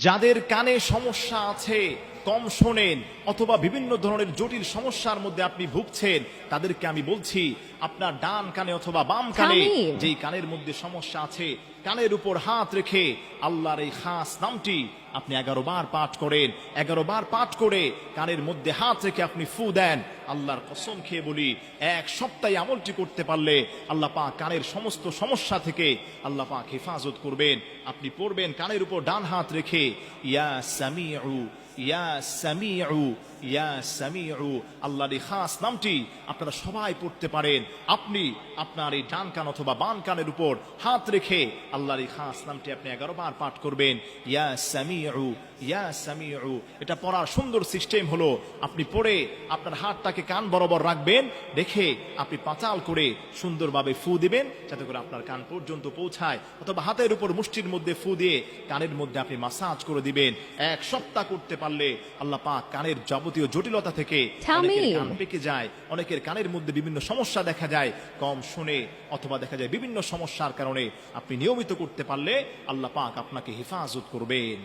যাদের কানে সমস্যা আছে, কম শোনেন অথবা বিভিন্ন ধরনের জটিল সমস্যার মধ্যে আপনি ভুগছেন, তাদেরকে আমি বলছি আপনার ডান কানে অথবা বাম কানে যেই কানের মধ্যে সমস্যা আছে, কানের উপর হাত রেখে আল্লাহর এই খাস নামটি আপনি 11 বার পাঠ করেন। 11 বার পাঠ করে কানের মধ্যে হাত রেখে আপনি ফু দেন। আল্লাহর কসম খেয়ে বলি, এক সপ্তাহে আমলটি করতে পারলে আল্লাহ পাক কানের সমস্ত সমস্যা থেকে আল্লাহ পাক হেফাজত করবেন। আপনি পড়বেন কানের উপর ডান হাত রেখে, ইয়া সামিউ ইয়া সামিউ ইয়া সামিউ। আল্লাহর এই খাস নামটি আপনারা সবাই পড়তে পারেন। আপনি আপনার এই ডান কান অথবা বাম কানের উপর হাত রেখে আল্লাহর এই খাস নামটি আপনি 11 বার পাঠ করবেন, ইয়া সামিউ ইয়া সামিউ। এটা পড়ার সুন্দর সিস্টেম হলো, আপনি পড়ে আপনার হাতটাকে কান বরাবর রাখবেন, রেখে আপনি পাঁচাল করে সুন্দরভাবে ফু দিবেন যাতে করে আপনার কান পর্যন্ত পৌঁছায়, অথবা হাতের উপর মুষ্টির মধ্যে ফু দিয়ে কানের মধ্যে আপনি মাসাজ করে দিবেন। এক সপ্তাহ করতে পারলে আল্লাহ পাক কানের যাবতীয় জটিলতা থেকে, অনেকের কান পেকে যায়, অনেকের কানের মধ্যে বিভিন্ন সমস্যা দেখা যায়, কম শুনে অথবা দেখা যায় বিভিন্ন সমস্যার কারণে, আপনি নিয়মিত করতে পারলে আল্লাহ পাক আপনাকে হেফাজত করবেন।